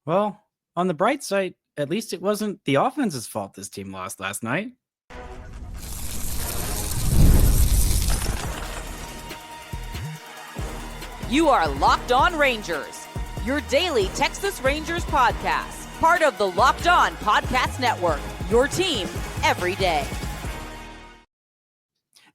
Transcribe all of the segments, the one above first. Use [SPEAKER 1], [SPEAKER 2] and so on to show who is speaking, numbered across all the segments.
[SPEAKER 1] Well, on the bright side, at least it wasn't the offense's fault this team lost last night.
[SPEAKER 2] You are Locked On Rangers, your daily Texas Rangers podcast, part of the Locked On Podcast Network, your team every day.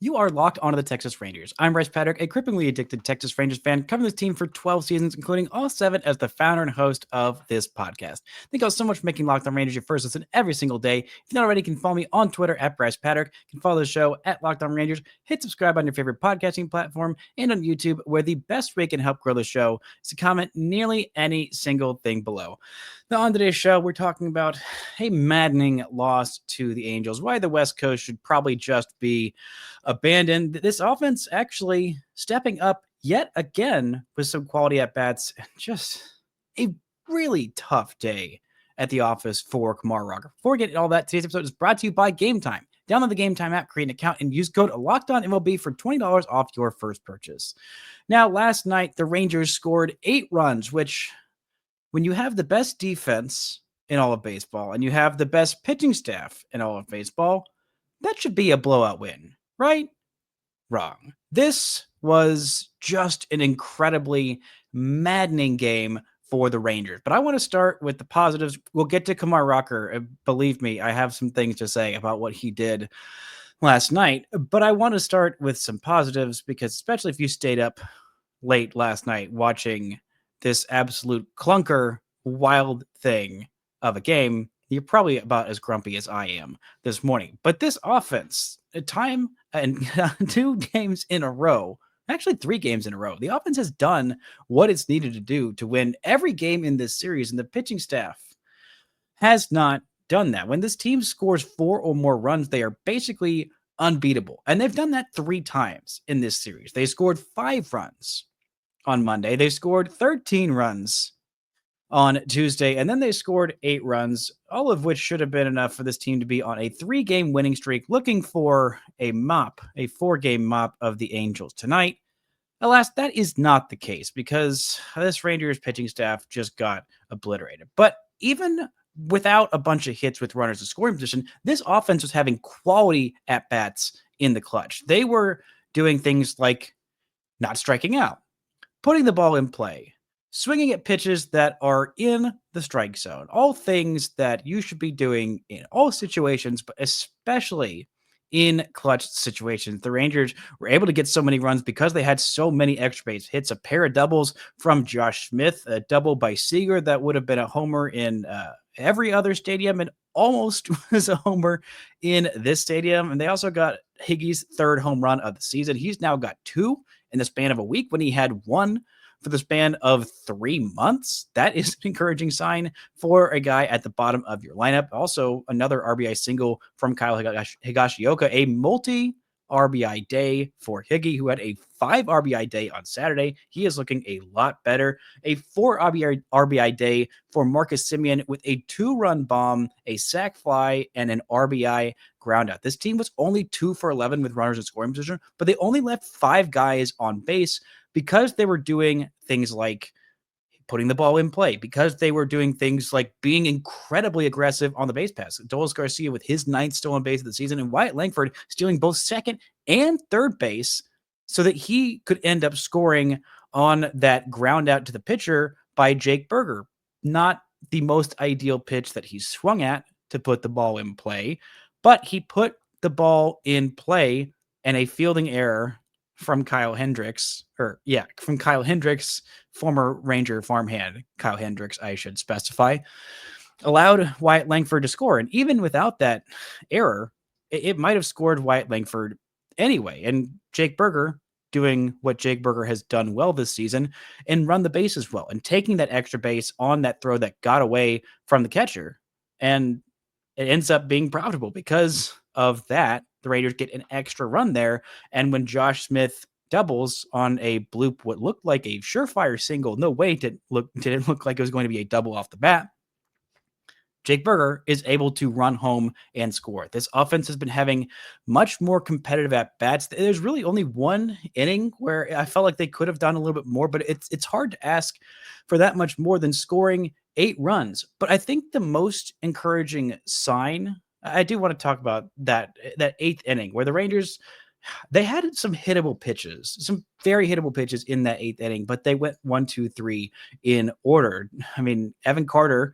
[SPEAKER 1] You are locked onto the Texas Rangers. I'm Bryce Patrick, a cripplingly addicted Texas Rangers fan, covering this team for 12 seasons, including all 7 as the founder and host of this podcast. Thank you all so much for making Locked On Rangers your first listen every single day. If you're not already, you can follow me on Twitter at Bryce Patrick. You can follow the show at Locked On Rangers. Hit subscribe on your favorite podcasting platform and on YouTube, where the best way can help grow the show is to comment nearly any single thing below. Now, on today's show, we're talking about a maddening loss to the Angels, why the West Coast should probably just be abandoned. This offense actually stepping up yet again with some quality at-bats. Just a really tough day at the office for Kumar Rocker. Before we get into all that, today's episode is brought to you by Gametime. Download the Gametime app, create an account, and use code LOCKEDONMLB for $20 off your first purchase. Now, last night, the Rangers scored 8 runs, which, when you have the best defense in all of baseball and you have the best pitching staff in all of baseball, that should be a blowout win, right? Wrong. This was just an incredibly maddening game for the Rangers. But I want to start with the positives. We'll get to Kumar Rocker. Believe me, I have some things to say about what he did last night. But I want to start with some positives because, especially if you stayed up late last night watching this absolute clunker, wild thing of a game, you're probably about as grumpy as I am this morning. But this offense, time and 2 games in a row, actually 3 games in a row, the offense has done what it's needed to do to win every game in this series, and the pitching staff has not done that. When this team scores 4 or more runs, they are basically unbeatable. And they've done that 3 times in this series. They scored 5 runs on Monday. They scored 13 runs on Tuesday, and then they scored 8 runs, all of which should have been enough for this team to be on a 3-game winning streak, looking for a 4-game mop of the Angels tonight. Alas, that is not the case because this Rangers pitching staff just got obliterated. But even without a bunch of hits with runners in scoring position, this offense was having quality at-bats in the clutch. They were doing things like not striking out, putting the ball in play, swinging at pitches that are in the strike zone, all things that you should be doing in all situations, but especially in clutch situations. The Rangers were able to get so many runs because they had so many extra base hits, a pair of doubles from Josh Smith, a double by Seager that would have been a homer in every other stadium and almost was a homer in this stadium. And they also got Higgy's 3rd home run of the season. He's now got 2 in the span of a week when he had 1 for the span of 3 months. That is an encouraging sign for a guy at the bottom of your lineup. Also, another RBI single from Kyle Higashioka, a multi-RBI day for Higgy, who had a 5 RBI day on Saturday. He is looking a lot better. A 4 RBI day for Marcus Semien with a 2-run bomb, a sac fly, and an RBI groundout. This team was only 2 for 11 with runners in scoring position, but they only left 5 guys on base because they were doing things like putting the ball in play, because they were doing things like being incredibly aggressive on the base pass. Dolis Garcia with his 9th stolen base of the season, and Wyatt Langford stealing both 2nd and 3rd base so that he could end up scoring on that ground out to the pitcher by Jake Berger. Not the most ideal pitch that he swung at to put the ball in play, but he put the ball in play, and a fielding error from Kyle Hendricks, former Ranger farmhand Kyle Hendricks, I should specify, allowed Wyatt Langford to score. And even without that error, it might have scored Wyatt Langford anyway. And Jake Berger doing what Jake Berger has done well this season and run the bases well and taking that extra base on that throw that got away from the catcher. And it ends up being profitable because of that. The Raiders get an extra run there. And when Josh Smith doubles on a bloop, what looked like a surefire single, no way didn't look like it was going to be a double off the bat. Jake Berger is able to run home and score. This offense has been having much more competitive at bats. There's really only one inning where I felt like they could have done a little bit more, but it's hard to ask for that much more than scoring 8 runs. But I think the most encouraging sign, I do want to talk about that 8th inning where the Rangers, they had some hittable pitches, some very hittable pitches in that 8th inning, but they went 1, 2, 3 in order. I mean, Evan Carter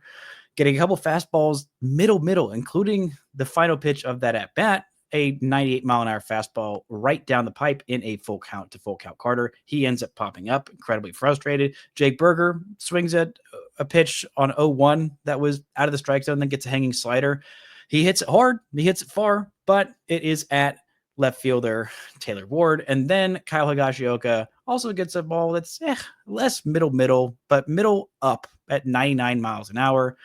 [SPEAKER 1] getting a couple fastballs middle, including the final pitch of that at bat, a 98-mile-an-hour fastball right down the pipe in a full count to full count Carter. He ends up popping up, incredibly frustrated. Jake Berger swings at a pitch on 0-1 that was out of the strike zone, then gets a hanging slider. He hits it hard, he hits it far, but it is at left fielder Taylor Ward. And then Kyle Higashioka also gets a ball that's less middle, but middle up at 99 miles an hour.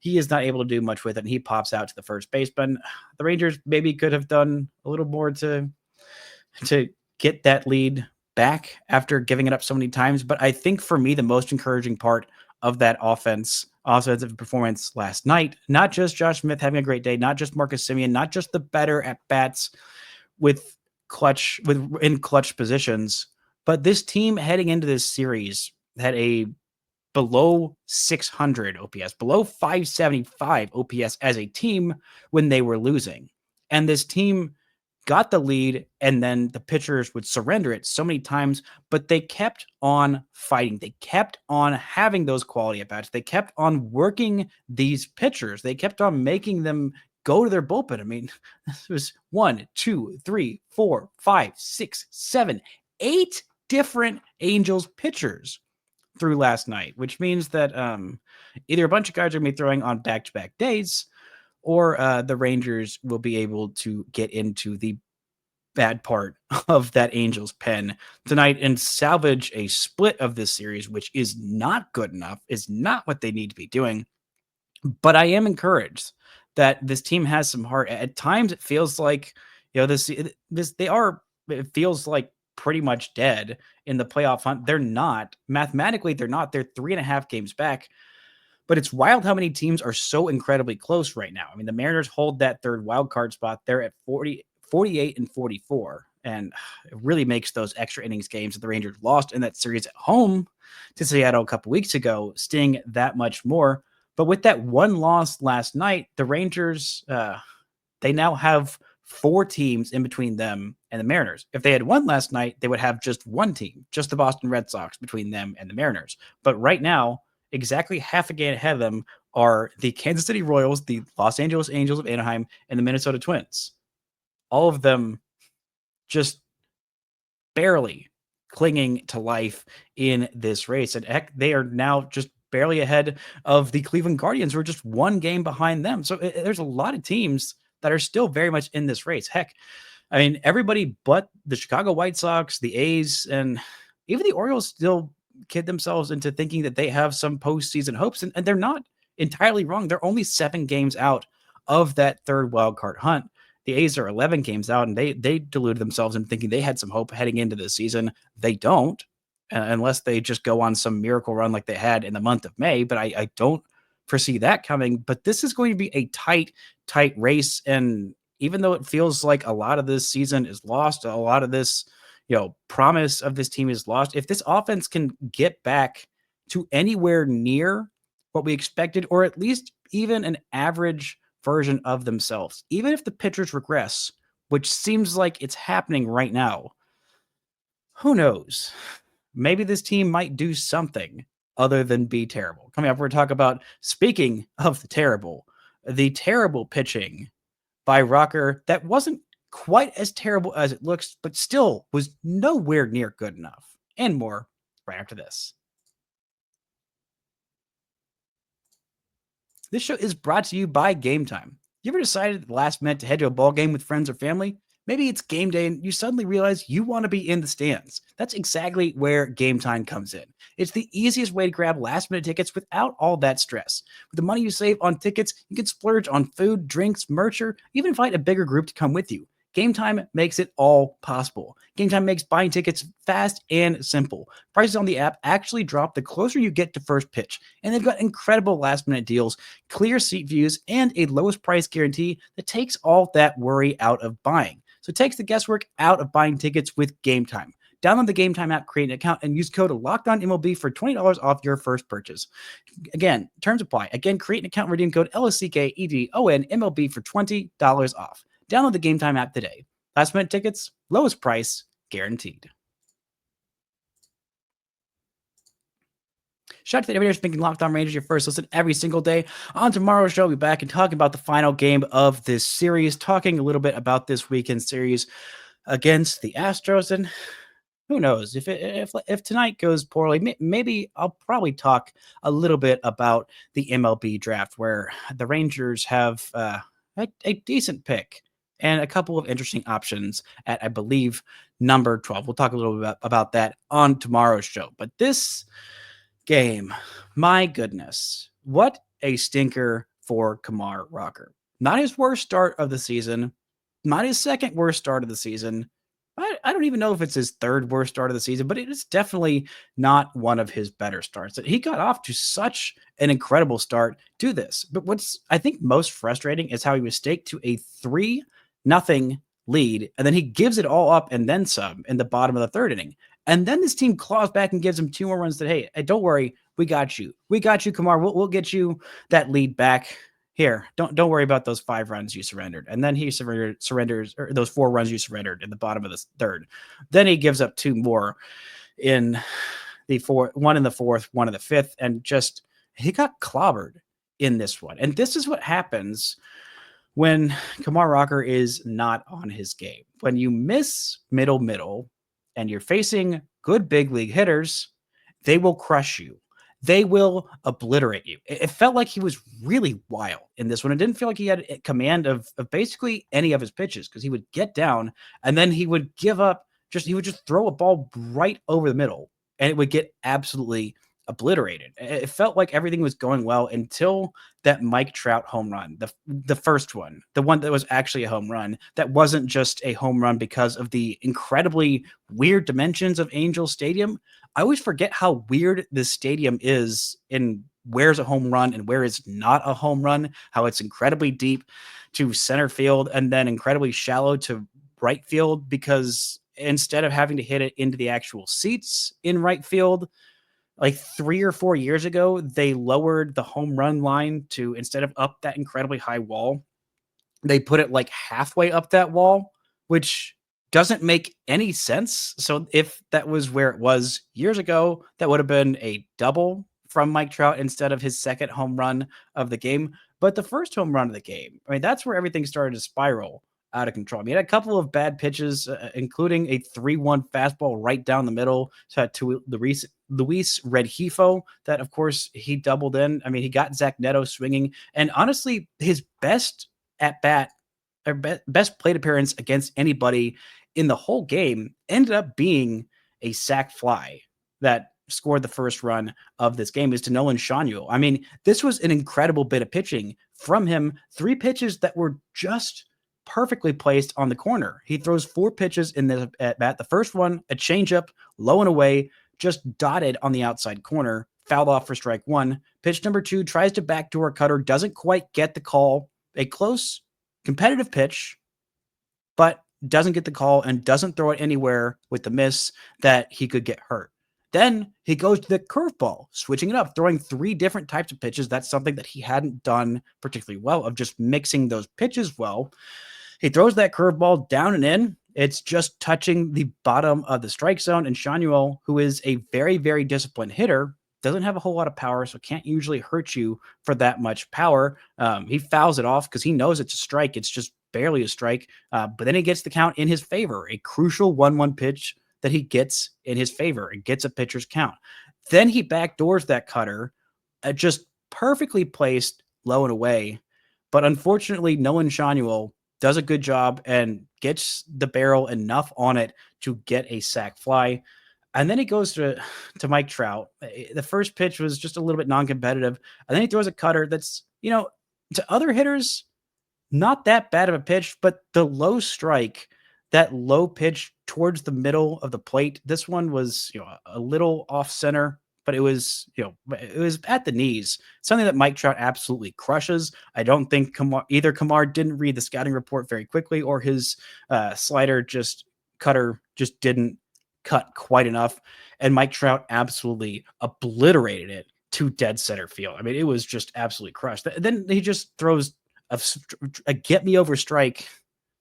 [SPEAKER 1] He is not able to do much with it, and he pops out to the first baseman. The Rangers maybe could have done a little more to get that lead back after giving it up so many times. But I think for me, the most encouraging part of that offensive performance last night, not just Josh Smith having a great day, not just Marcus Semien, not just the better at bats in clutch positions, but this team heading into this series had a below 600 OPS, below 575 OPS as a team when they were losing. And this team got the lead, and then the pitchers would surrender it so many times, but they kept on fighting. They kept on having those quality at-bats. They kept on working these pitchers. They kept on making them go to their bullpen. I mean, this was 1, 2, 3, 4, 5, 6, 7, 8 different Angels pitchers through last night, which means that either a bunch of guys are going to be throwing on back-to-back days, or the Rangers will be able to get into the bad part of that Angels pen tonight and salvage a split of this series, which is not good enough, is not what they need to be doing. But I am encouraged that this team has some heart. At times it feels like, it feels like pretty much dead in the playoff hunt. They're not. Mathematically, they're not. They're 3.5 games back. But it's wild how many teams are so incredibly close right now. I mean, the Mariners hold that third wild card spot. They're at 48 and 44. And it really makes those extra innings games that the Rangers lost in that series at home to Seattle a couple weeks ago sting that much more. But with that one loss last night, the Rangers, they now have 4 teams in between them and the Mariners. If they had won last night, they would have just one team, just the Boston Red Sox between them and the Mariners. But right now, exactly half a game ahead of them are the Kansas City Royals, the Los Angeles Angels of Anaheim, and the Minnesota Twins. All of them just barely clinging to life in this race. And heck, they are now just barely ahead of the Cleveland Guardians, who are just one game behind them. So there's a lot of teams that are still very much in this race. Heck, I mean, everybody but the Chicago White Sox, the A's, and even the Orioles still kid themselves into thinking that they have some postseason hopes, and they're not entirely wrong. They're only 7 games out of that third wild card hunt. The A's are 11 games out, and they deluded themselves in thinking they had some hope heading into the season. They don't, unless they just go on some miracle run like they had in the month of May, but I don't foresee that coming. But this is going to be a tight race, and even though it feels like a lot of this season is lost, a lot of this promise of this team is lost, if this offense can get back to anywhere near what we expected, or at least even an average version of themselves, even if the pitchers regress, which seems like it's happening right now, who knows? Maybe this team might do something other than be terrible. Coming up, we're going to talk about, speaking of the terrible pitching by Rocker that wasn't quite as terrible as it looks, but still was nowhere near good enough, and more right after this. This show is brought to you by Gametime. You ever decided at the last minute to head to a ball game with friends or family? Maybe it's game day and you suddenly realize you want to be in the stands. That's exactly where Gametime comes in. It's the easiest way to grab last minute tickets without all that stress. With the money you save on tickets, you can splurge on food, drinks, merch, or even invite a bigger group to come with you. Gametime makes it all possible. Gametime makes buying tickets fast and simple. Prices on the app actually drop the closer you get to first pitch, and they've got incredible last-minute deals, clear seat views, and a lowest price guarantee that takes all that worry out of buying. So it takes the guesswork out of buying tickets with Gametime. Download the Gametime app, create an account, and use code LOCKEDONMLB for $20 off your first purchase. Again, terms apply. Again, create an account and redeem code LOCKEDONMLB for $20 off. Download the Gametime app today. Last minute tickets, lowest price, guaranteed. Shout out to everybody who's making Locked On Rangers your first listen every single day. On tomorrow's show, we'll be back and talking about the final game of this series, talking a little bit about this weekend series against the Astros. And who knows, if tonight goes poorly, maybe I'll probably talk a little bit about the MLB draft, where the Rangers have a decent pick and a couple of interesting options at, I believe, number 12. We'll talk a little bit about that on tomorrow's show. But this game, my goodness, what a stinker for Kumar Rocker. Not his worst start of the season, not his second worst start of the season. I don't even know if it's his third worst start of the season, but it is definitely not one of his better starts. He got off to such an incredible start to this. But what's, I think, most frustrating is how he was staked to a 3-0 lead, and then he gives it all up and then some in the bottom of the third inning. And then this team claws back and gives him 2 more runs that, hey, don't worry, we got you. We got you, Kumar. We'll get you that lead back. Here, don't worry about those 5 runs you surrendered. And then he surrenders or those 4 runs you surrendered in the bottom of the third. Then he gives up 2 more in the fourth, 1 in the fourth, 1 in the fifth, and just he got clobbered in this one. And this is what happens when Kumar Rocker is not on his game. When you miss middle, and you're facing good big league hitters, they will crush you. They will obliterate you. It felt like he was really wild in this one. It didn't feel like he had command of basically any of his pitches, because he would get down and then he would give up. He would just throw a ball right over the middle and it would get absolutely obliterated. It felt like everything was going well until that Mike Trout home run, the first one, the one that was actually a home run, that wasn't just a home run because of the incredibly weird dimensions of Angel Stadium. I always forget how weird this stadium is in where's a home run and where is not a home run, how it's incredibly deep to center field and then incredibly shallow to right field, because instead of having to hit it into the actual seats in right field, like 3 or 4 years ago, they lowered the home run line to, instead of up that incredibly high wall, they put it like halfway up that wall, which doesn't make any sense. So if that was where it was years ago, that would have been a double from Mike Trout instead of his second home run of the game. But the first home run of the game, I mean, that's where everything started to spiral out of control. I mean, he had a couple of bad pitches, including a 3-1 fastball right down the middle to Luis Rengifo that, of course, he doubled in. I mean, he got Zach Neto swinging. And honestly, his best at-bat, or best plate appearance against anybody in the whole game ended up being a sac fly that scored the first run of this game, is to Nolan Schanuel. I mean, this was an incredible bit of pitching from him. 3 pitches that were just perfectly placed on the corner. He throws 4 pitches in the at bat. The first one, a changeup, low and away, just dotted on the outside corner, fouled off for strike 1. Pitch number 2 tries to backdoor a cutter, doesn't quite get the call. A close, competitive pitch, but doesn't get the call and doesn't throw it anywhere with the miss that he could get hurt. Then he goes to the curveball, switching it up, throwing 3 different types of pitches. That's something that he hadn't done particularly well, of just mixing those pitches well. He throws that curveball down and in. It's just touching the bottom of the strike zone. And Schanuel, who is a very, very disciplined hitter, doesn't have a whole lot of power, so can't usually hurt you for that much power. He fouls it off because he knows it's a strike. It's just barely a strike. But then he gets the count in his favor, a crucial 1-1 pitch that he gets in his favor. It gets a pitcher's count. Then he backdoors that cutter, just perfectly placed low and away. But unfortunately, Nolan Schanuel does a good job and gets the barrel enough on it to get a sac fly. And then he goes to Mike Trout. The first pitch was just a little bit non-competitive. And then he throws a cutter that's, to other hitters, not that bad of a pitch, but the low strike, that low pitch towards the middle of the plate, this one was, a little off center, but it was, it was at the knees. Something that Mike Trout absolutely crushes. I don't think Kumar didn't read the scouting report very quickly, or his cutter just didn't cut quite enough. And Mike Trout absolutely obliterated it to dead center field. I mean, it was just absolutely crushed. Then he just throws a get me over strike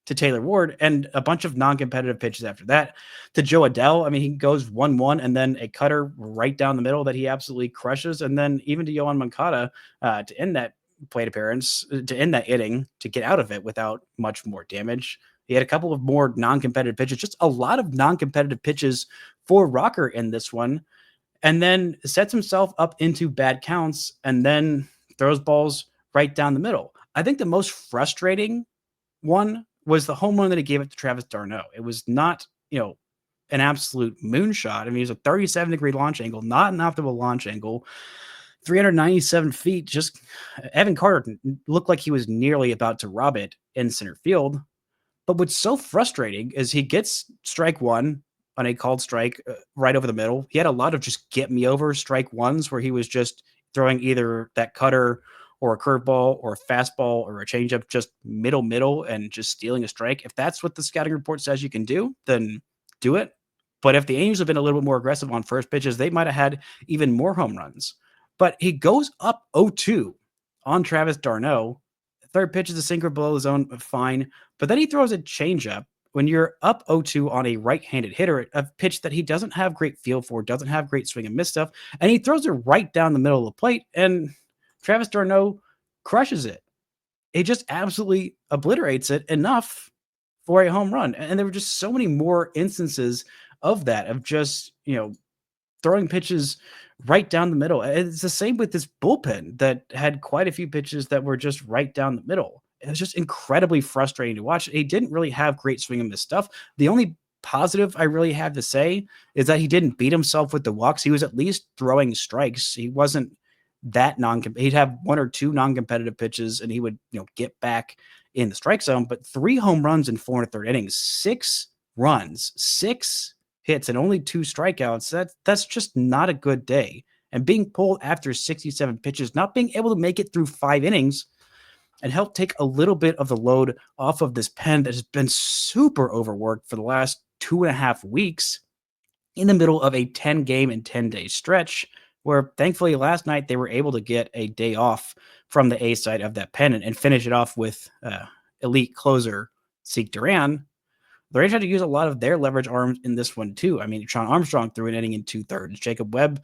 [SPEAKER 1] to Taylor Ward and a bunch of non-competitive pitches after that to Joe Adell. I mean, he goes 1-1 and then a cutter right down the middle that he absolutely crushes. And then even to Yohan Moncada to end that plate appearance, to end that inning, to get out of it without much more damage. He had a couple of more non-competitive pitches, just a lot of non-competitive pitches for Rocker in this one, and then sets himself up into bad counts and then throws balls right down the middle. I think the most frustrating one was the home run that he gave it to Travis d'Arnaud. It was not, an absolute moonshot. I mean, it was a 37-degree launch angle, not an optimal launch angle. 397 feet. Just Evan Carter looked like he was nearly about to rob it in center field. But what's so frustrating is he gets strike one on a called strike right over the middle. He had a lot of just get me over strike ones where he was just throwing either that cutter or a curveball or a fastball or a changeup, just middle, and just stealing a strike. If that's what the scouting report says you can do, then do it. But if the Angels have been a little bit more aggressive on first pitches, they might have had even more home runs. But he goes up 0-2 on Travis d'Arnaud. Third pitch is a sinker below the zone, fine. But then he throws a changeup when you're up 0-2 on a right-handed hitter, a pitch that he doesn't have great feel for, doesn't have great swing and miss stuff, and he throws it right down the middle of the plate, and Travis d'Arnaud crushes it. He just absolutely obliterates it enough for a home run. And there were just so many more instances of that, of just, throwing pitches right down the middle. It's the same with this bullpen that had quite a few pitches that were just right down the middle. It was just incredibly frustrating to watch. He didn't really have great swing and miss stuff. The only positive I really have to say is that he didn't beat himself with the walks. He was at least throwing strikes. He wasn't that he'd have one or two non-competitive pitches and he would, get back in the strike zone. But 3 home runs in 4 1/3 innings, 6 runs, 6 hits, and only 2 strikeouts. That's just not a good day. And being pulled after 67 pitches, not being able to make it through 5 innings and help take a little bit of the load off of this pen that has been super overworked for the last 2.5 weeks in the middle of a 10-game and 10-day stretch, where thankfully last night they were able to get a day off from the A side of that pen and finish it off with elite closer Zeke Duran. The Rangers had to use a lot of their leverage arms in this one too. I mean, Sean Armstrong threw an inning in 2/3. Jacob Webb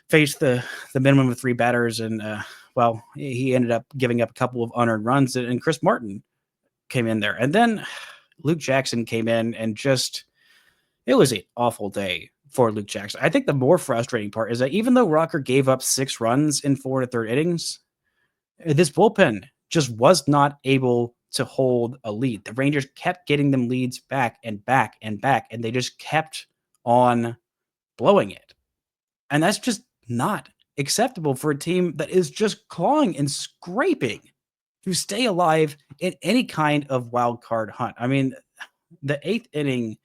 [SPEAKER 1] faced the minimum of 3 batters, and he ended up giving up a couple of unearned runs, and Chris Martin came in there. And then Luke Jackson came in, and it was an awful day for Luke Jackson. I think the more frustrating part is that even though Rocker gave up 6 runs in 4 1/3 innings, this bullpen just was not able to hold a lead. The Rangers kept getting them leads back and back and back, and they just kept on blowing it. And that's just not acceptable for a team that is just clawing and scraping to stay alive in any kind of wild card hunt. I mean, the 8th inning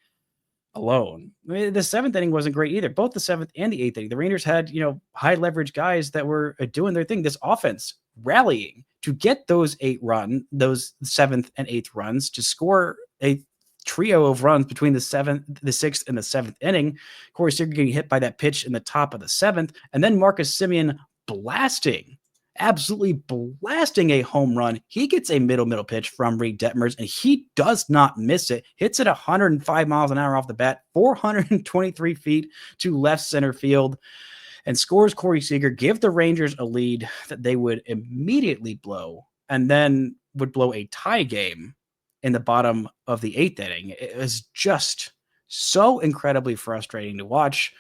[SPEAKER 1] alone, the 7th inning wasn't great either. Both the 7th and the 8th inning, the Rangers had, high leverage guys that were doing their thing. This offense rallying to get those 7th and 8th runs, to score a trio of runs between the 6th, and the 7th inning. Corey Seager getting hit by that pitch in the top of the 7th, and then Marcus Semien absolutely blasting a home run. He gets a middle pitch from Reed Detmers, and he does not miss it. Hits it 105 miles an hour off the bat, 423 feet to left center field, and scores Corey Seager, give the Rangers a lead that they would immediately blow, and then would blow a tie game in the bottom of the 8th inning. It was just so incredibly frustrating to watch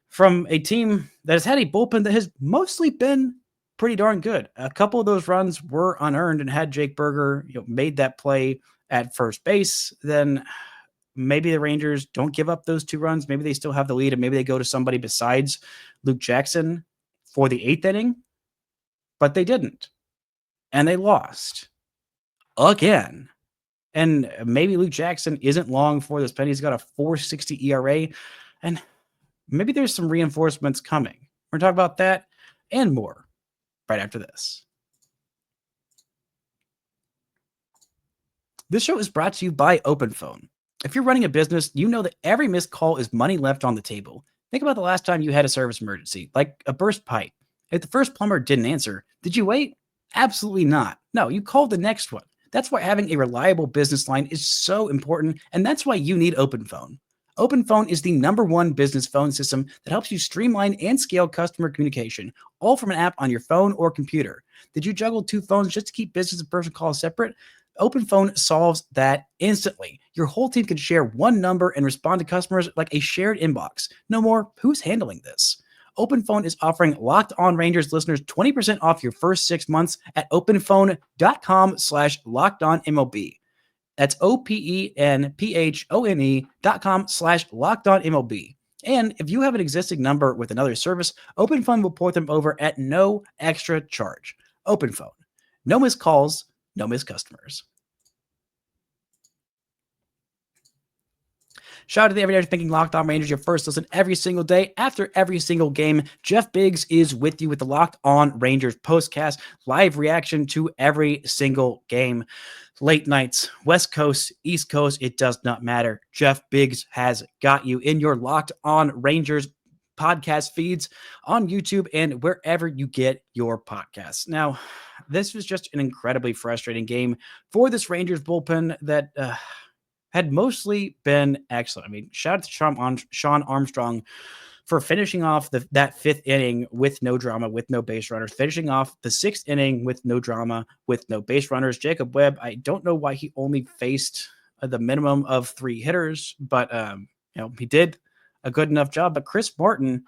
[SPEAKER 1] from a team that has had a bullpen that has mostly been pretty darn good. A couple of those runs were unearned, and had Jake Berger made that play at first base, then maybe the Rangers don't give up those 2 runs. Maybe they still have the lead, and maybe they go to somebody besides Luke Jackson for the 8th inning, but they didn't, and they lost. again. And maybe Luke Jackson isn't long for this pen. He's got a 4.60 ERA, and maybe there's some reinforcements coming. We're going to talk about that and more right after this. This show is brought to you by OpenPhone. If you're running a business, you know that every missed call is money left on the table. Think about the last time you had a service emergency, like a burst pipe. If the first plumber didn't answer, did you wait? Absolutely not. No, you called the next one. That's why having a reliable business line is so important, and that's why you need OpenPhone. OpenPhone is the #1 business phone system that helps you streamline and scale customer communication, all from an app on your phone or computer. Did you juggle 2 phones just to keep business and personal calls separate? OpenPhone solves that instantly. Your whole team can share one number and respond to customers like a shared inbox. No more, who's handling this? OpenPhone is offering Locked On Rangers listeners 20% off your first 6 months at openphone.com/lockedonmlb. That's openphone.com/lockedonmlb. And if you have an existing number with another service, OpenPhone will port them over at no extra charge. OpenPhone. No missed calls, no missed customers. Shout out to the Everyday Thinking Locked On Rangers, your first listen every single day after every single game. Jeff Biggs is with you with the Locked On Rangers postcast, live reaction to every single game. Late nights, West Coast, East Coast, it does not matter. Jeff Biggs has got you in your Locked On Rangers podcast feeds on YouTube and wherever you get your podcasts. Now, this was just an incredibly frustrating game for this Rangers bullpen that had mostly been excellent. I mean, shout out to Sean Armstrong for finishing off that 5th inning with no drama, with no base runners, finishing off the 6th inning with no drama, with no base runners. Jacob Webb, I don't know why he only faced the minimum of 3 hitters, but he did a good enough job. But Chris Martin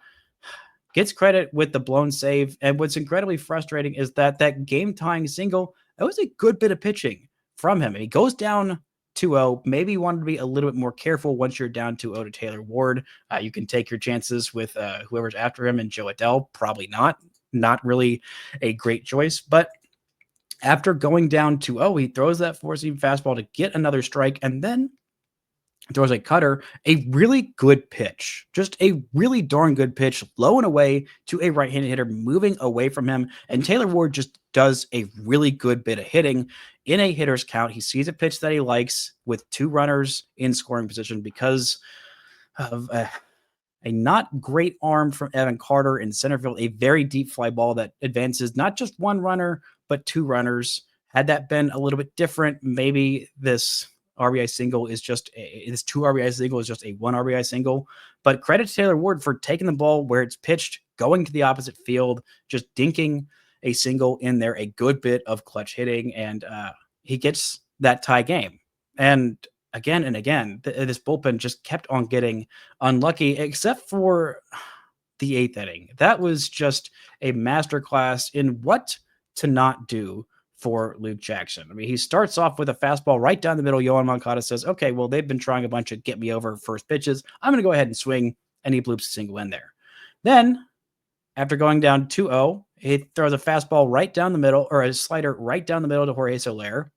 [SPEAKER 1] gets credit with the blown save. And what's incredibly frustrating is that game-tying single, that was a good bit of pitching from him. And he goes down 2-0. Maybe you wanted to be a little bit more careful once you're down 2-0 to Taylor Ward. You can take your chances with whoever's after him and Joe Adell. Probably not. Not really a great choice. But after going down 2-0, he throws that four-seam fastball to get another strike and then throws a cutter, a really good pitch, just a really darn good pitch, low and away to a right-handed hitter, moving away from him. And Taylor Ward just does a really good bit of hitting in a hitter's count. He sees a pitch that he likes with 2 runners in scoring position because of a not great arm from Evan Carter in center field, a very deep fly ball that advances not just 1 runner, but 2 runners. Had that been a little bit different, maybe this RBI single is just this 2 RBI single is just a 1 RBI single. But credit to Taylor Ward for taking the ball where it's pitched, going to the opposite field, just dinking a single in there, a good bit of clutch hitting, and he gets that tie game. And again and again, this bullpen just kept on getting unlucky, except for the 8th inning. That was just a masterclass in what to not do for Luke Jackson. I mean, he starts off with a fastball right down the middle. Yohan Moncada says, okay, well, they've been trying a bunch of get me over first pitches. I'm going to go ahead and swing, and he bloops a single in there. Then, after going down 2-0, he throws a fastball right down the middle, or a slider right down the middle to Jorge Soler.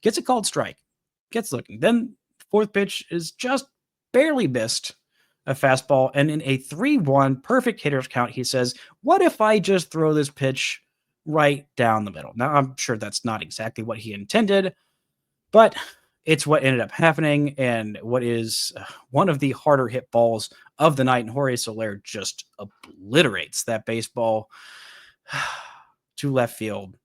[SPEAKER 1] Gets a called strike. Gets looking. Then, 4th pitch is just barely missed a fastball, and in a 3-1 perfect hitter's count, he says, what if I just throw this pitch right down the middle? Now, I'm sure that's not exactly what he intended, but it's what ended up happening, and what is one of the harder hit balls of the night. And Jorge Soler just obliterates that baseball to left field,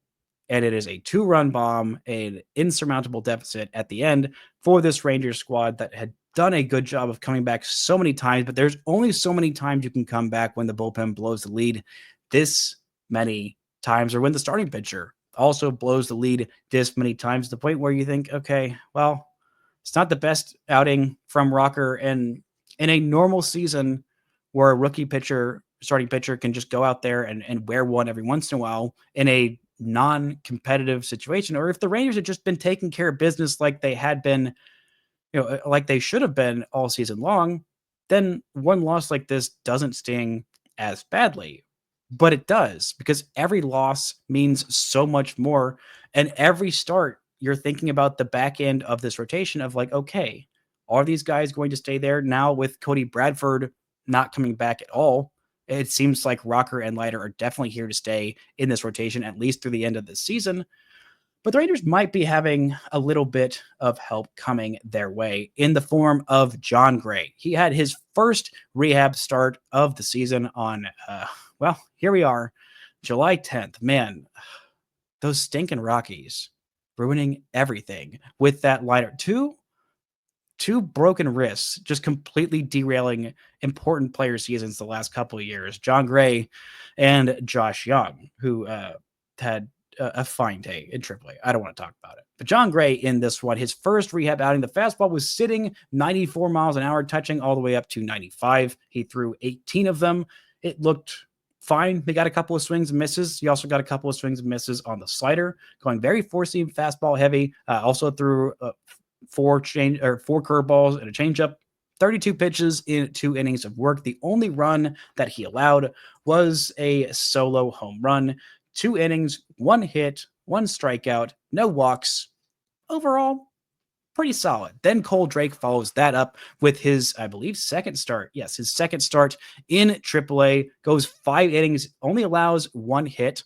[SPEAKER 1] and it is a 2-run bomb, an insurmountable deficit at the end for this Rangers squad that had done a good job of coming back so many times, but there's only so many times you can come back when the bullpen blows the lead this many times, or when the starting pitcher also blows the lead this many times, to the point where you think, okay, well, it's not the best outing from Rocker. And in a normal season where a rookie pitcher, starting pitcher, can just go out there and wear one every once in a while in a non-competitive situation, or if the Rangers had just been taking care of business like they had been, like they should have been all season long, then one loss like this doesn't sting as badly. But it does, because every loss means so much more, and every start you're thinking about the back end of this rotation of like, okay, are these guys going to stay there now with Cody Bradford not coming back at all? It seems like Rocker and Leiter are definitely here to stay in this rotation, at least through the end of the season. But the Rangers might be having a little bit of help coming their way in the form of John Gray. He had his first rehab start of the season on, here we are, July 10th. Man, those stinking Rockies ruining everything with that liner. Two broken wrists, just completely derailing important player seasons the last couple of years. John Gray and Josh Young, who had a fine day in AAA. I don't want to talk about it. But John Gray in this one, his first rehab outing, the fastball was sitting 94 miles an hour, touching all the way up to 95. He threw 18 of them. It looked fine. They got a couple of swings and misses. He also got a couple of swings and misses on the slider, going very four-seam fastball heavy. Also threw four curveballs and a changeup. 32 pitches in 2 innings of work. The only run that he allowed was a solo home run. 2 innings, 1 hit, 1 strikeout, no walks. Overall, pretty solid. Then Cole Drake follows that up with his, I believe, second start. Yes, his second start in AAA. Goes 5 innings, only allows 1 hit,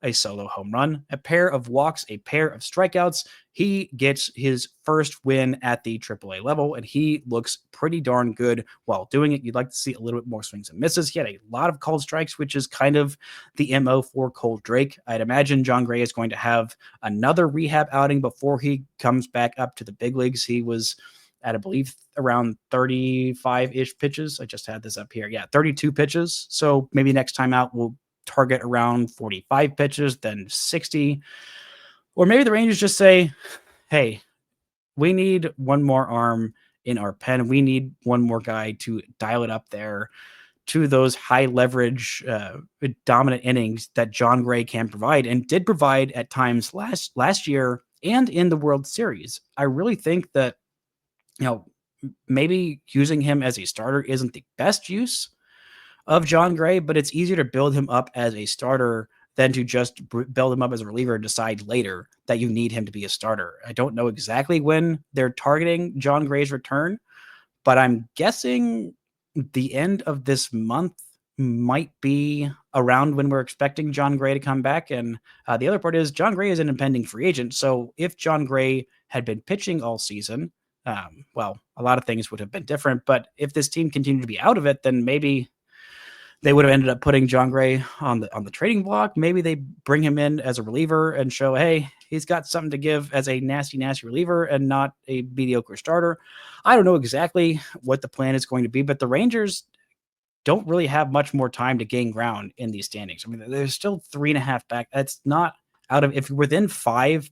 [SPEAKER 1] a solo home run, a pair of walks, a pair of strikeouts. He gets his first win at the AAA level, and he looks pretty darn good while doing it. You'd like to see a little bit more swings and misses. He had a lot of called strikes, which is kind of the MO for Cole Drake. I'd imagine John Gray is going to have another rehab outing before he comes back up to the big leagues. He was at, I believe, around 35-ish pitches. I just had this up here. Yeah, 32 pitches. So maybe next time out, we'll target around 45 pitches, then 60. Or maybe the Rangers just say, hey, we need one more arm in our pen. We need one more guy to dial it up there to those high leverage, dominant innings that John Gray can provide and did provide at times last year and in the World Series. I really think that, maybe using him as a starter isn't the best use of John Gray, but it's easier to build him up as a starter than to just build him up as a reliever and decide later that you need him to be a starter. I don't know exactly when they're targeting John Gray's return, but I'm guessing the end of this month might be around when we're expecting John Gray to come back. And the other part is John Gray is an impending free agent. So if John Gray had been pitching all season, a lot of things would have been different. But if this team continued to be out of it, then maybe they would have ended up putting John Gray on the trading block. Maybe they bring him in as a reliever and show, hey, he's got something to give as a nasty reliever and not a mediocre starter. I don't know exactly what the plan is going to be, but the Rangers don't really have much more time to gain ground in these standings. I mean, there's still 3.5 back. That's not out of, if you're within 5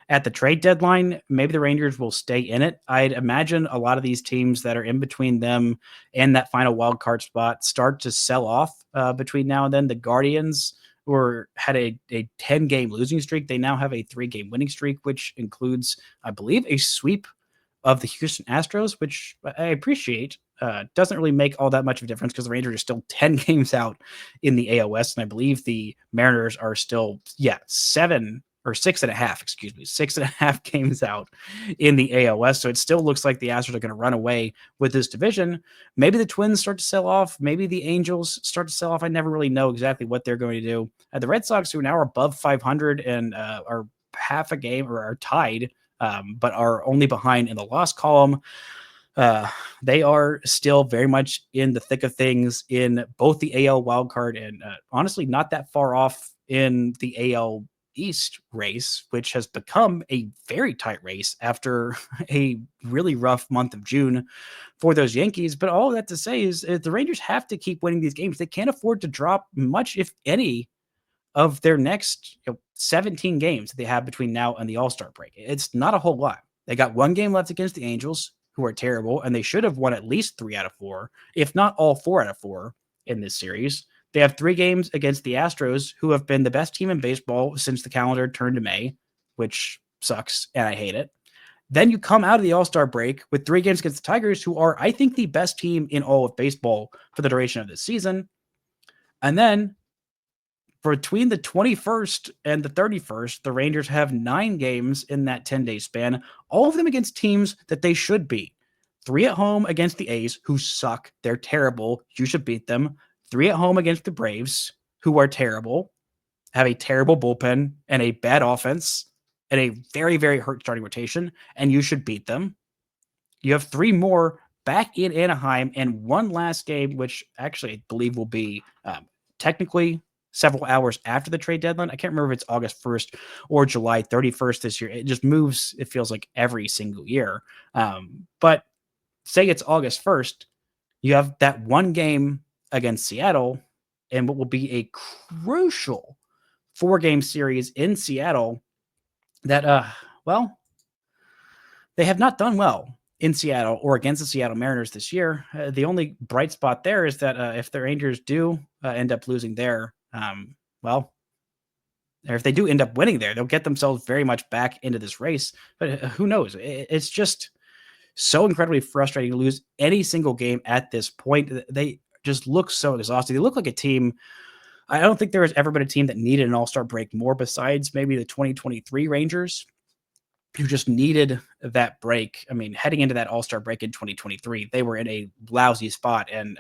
[SPEAKER 1] at the trade deadline, maybe the Rangers will stay in it. I'd imagine a lot of these teams that are in between them and that final wild card spot start to sell off between now and then. The Guardians had a 10-game losing streak. They now have a 3-game winning streak, which includes, I believe, a sweep of the Houston Astros, which I appreciate. Doesn't really make all that much of a difference because the Rangers are still 10 games out in the AL West, and I believe the Mariners are still 6.5 games out in the AL West. So it still looks like the Astros are going to run away with this division. Maybe the Twins start to sell off. Maybe the Angels start to sell off. I never really know exactly what they're going to do. The Red Sox, who now are above 500 and are half a game or are tied, but are only behind in the loss column. They are still very much in the thick of things in both the AL wildcard and honestly not that far off in the AL East race, which has become a very tight race after a really rough month of June for those Yankees. But all of that to say is the Rangers have to keep winning these games. They can't afford to drop much, if any, of their next 17 games that they have between now and the All-Star break. It's not a whole lot. They got 1 game left against the Angels, who are terrible, and they should have won at least 3 out of 4, if not all 4 out of 4 in this series. They have 3 games against the Astros, who have been the best team in baseball since the calendar turned to May, which sucks, and I hate it. Then you come out of the All-Star break with 3 games against the Tigers, who are, I think, the best team in all of baseball for the duration of this season. And then between the 21st and the 31st, the Rangers have 9 games in that 10-day span, all of them against teams that they should beat. 3 at home against the A's, who suck. They're terrible. You should beat them. 3 at home against the Braves, who are terrible, have a terrible bullpen and a bad offense and a very, very hurt starting rotation, and you should beat them. You have 3 more back in Anaheim and one last game, which actually I believe will be technically several hours after the trade deadline. I can't remember if it's August 1st or July 31st this year. It just moves, it feels like, every single year. But say it's August 1st, you have that one game against Seattle and what will be a crucial 4-game series in Seattle that, they have not done well in Seattle or against the Seattle Mariners this year. The only bright spot there is that if the Rangers do end up losing there, or if they do end up winning there, they'll get themselves very much back into this race. But who knows? It's just so incredibly frustrating to lose any single game at this point. They just look so exhausted. They look like a team. I don't think there has ever been a team that needed an all-star break more besides maybe the 2023 Rangers, who just needed that break. I mean, heading into that all-star break in 2023, they were in a lousy spot. And,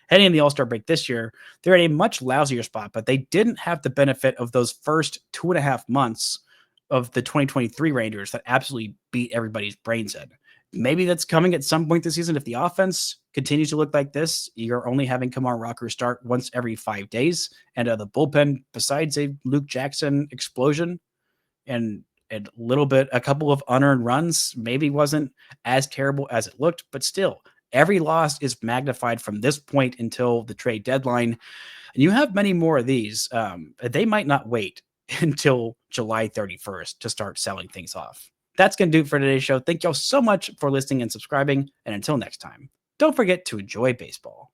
[SPEAKER 1] heading in the all-star break this year, they're in a much lousier spot, but they didn't have the benefit of those first 2.5 months of the 2023 Rangers that absolutely beat everybody's brains in. Maybe that's coming at some point this season. If the offense continues to look like this, you're only having Kumar Rocker start once every 5 days. And the bullpen, besides a Luke Jackson explosion and a couple of unearned runs, maybe wasn't as terrible as it looked, but still, every loss is magnified from this point until the trade deadline. And you have many more of these. They might not wait until July 31st to start selling things off. That's going to do it for today's show. Thank y'all so much for listening and subscribing. And until next time, don't forget to enjoy baseball.